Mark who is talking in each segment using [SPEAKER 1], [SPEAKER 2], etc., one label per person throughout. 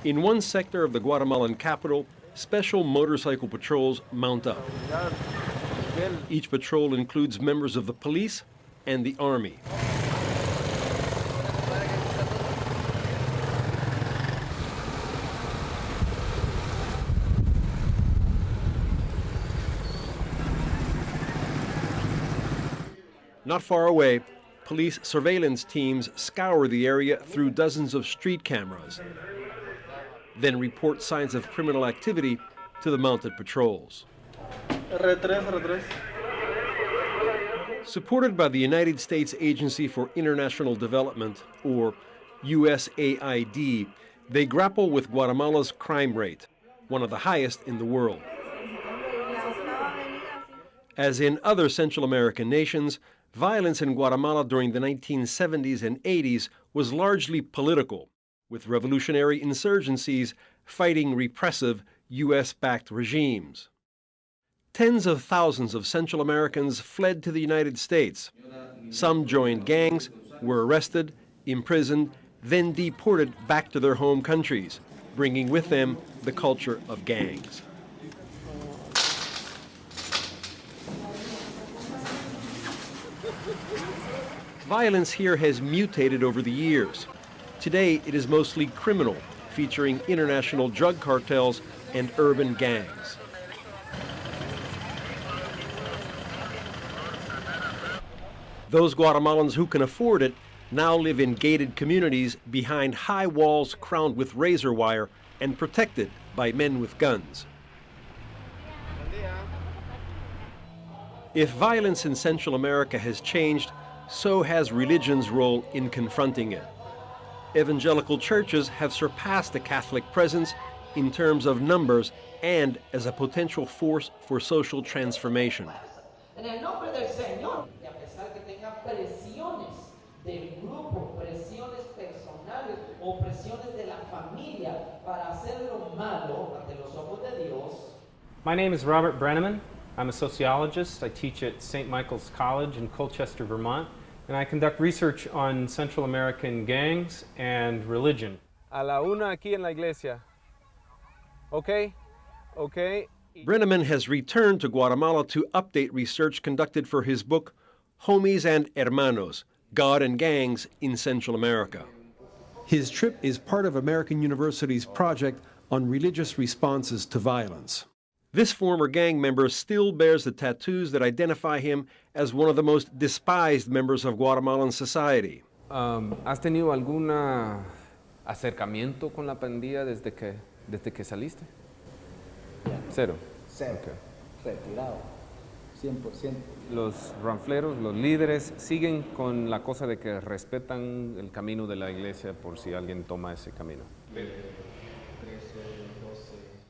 [SPEAKER 1] In one sector of the Guatemalan capital, special motorcycle patrols mount up. Each patrol includes members of the police and the army. Not far away, police surveillance teams scour the area through dozens of street cameras, then report signs of criminal activity to the mounted patrols. Supported by the United States Agency for International Development, or USAID, they grapple with Guatemala's crime rate, one of the highest in the world. As in other Central American nations, violence in Guatemala during the 1970s and 80s was largely political, with revolutionary insurgencies fighting repressive U.S.-backed regimes. Tens of thousands of Central Americans fled to the United States. Some joined gangs, were arrested, imprisoned, then deported back to their home countries, bringing with them the culture of gangs. Violence here has mutated over the years. Today, it is mostly criminal, featuring international drug cartels and urban gangs. Those Guatemalans who can afford it now live in gated communities behind high walls crowned with razor wire and protected by men with guns. If violence in Central America has changed, so has religion's role in confronting it. Evangelical churches have surpassed the Catholic presence in terms of numbers and as a potential force for social transformation.
[SPEAKER 2] My name is Robert Brenneman. I'm a sociologist. I teach at St. Michael's College in Colchester, Vermont, and I conduct research on Central American gangs and religion.
[SPEAKER 3] A la una aquí en la iglesia. Okay? Okay?
[SPEAKER 1] Brenneman has returned to Guatemala to update research conducted for his book, Homies and Hermanos, God and Gangs in Central America. His trip is part of American University's project on religious responses to violence. This former gang member still bears the tattoos that identify him as one of the most despised members of Guatemalan society.
[SPEAKER 3] ¿Has tenido algún acercamiento con la pandilla desde que saliste? Cero.
[SPEAKER 4] Cero. Okay. Retirado. 100%.
[SPEAKER 3] Los ranfleros, los líderes, siguen con la cosa de que respetan el camino de la iglesia por si alguien toma ese camino.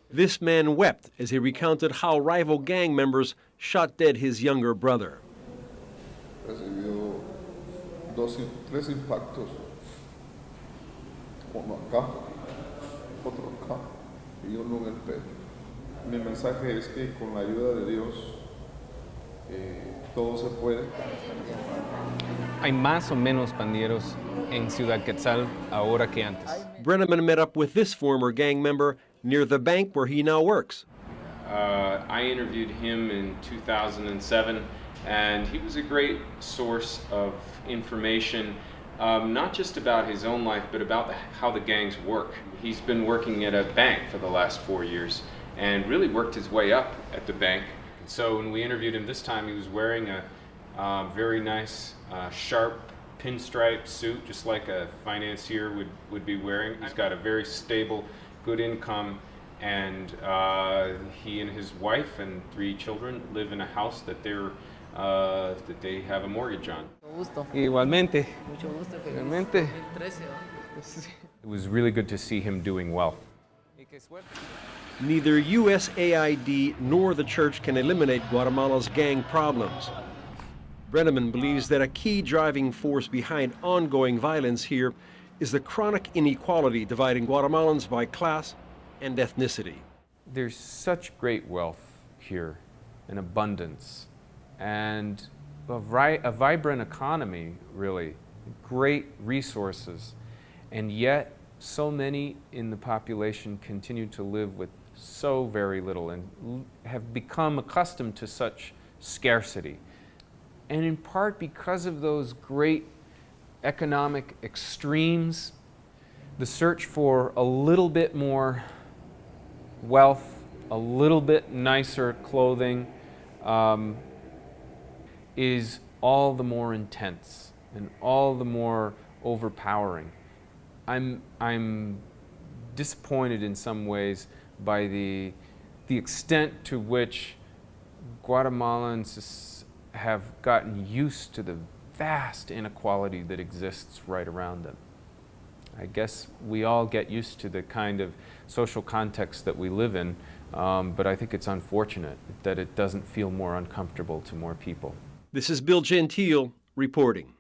[SPEAKER 1] This man wept as he recounted how rival gang members shot dead his younger brother.
[SPEAKER 5] Recibió tres impactos, uno acá, otro acá y uno en el pecho. Mi mensaje es que con la ayuda de Dios todo se puede.
[SPEAKER 3] Hay más o menos pandilleros en Ciudad Quetzal ahora que antes.
[SPEAKER 1] Brenneman met up with this former gang member near the bank where he now works.
[SPEAKER 6] I interviewed him in 2007, and he was a great source of information, not just about his own life, but about how the gangs work. He's been working at a bank for the last 4 years and really worked his way up at the bank. So when we interviewed him this time, he was wearing a very nice, sharp pinstripe suit, just like a financier would be wearing. He's got a very stable, good income, and he and his wife and 3 children live in a house that they have a mortgage on.
[SPEAKER 3] Igualmente.
[SPEAKER 4] Mucho gusto.
[SPEAKER 3] Igualmente.
[SPEAKER 6] It was really good to see him doing well.
[SPEAKER 1] Neither USAID nor the church can eliminate Guatemala's gang problems. Brenneman believes that a key driving force behind ongoing violence here is the chronic inequality dividing Guatemalans by class and ethnicity.
[SPEAKER 3] There's such great wealth here, and abundance, and a vibrant economy, really, great resources, and yet so many in the population continue to live with so very little and have become accustomed to such scarcity. And in part because of those great economic extremes, the search for a little bit more wealth, a little bit nicer clothing, is all the more intense and all the more overpowering. I'm disappointed in some ways by the extent to which Guatemalans have gotten used to the vast inequality that exists right around them. I guess we all get used to the kind of social context that we live in, but I think it's unfortunate that it doesn't feel more uncomfortable to more people.
[SPEAKER 1] This is Bill Gentile reporting.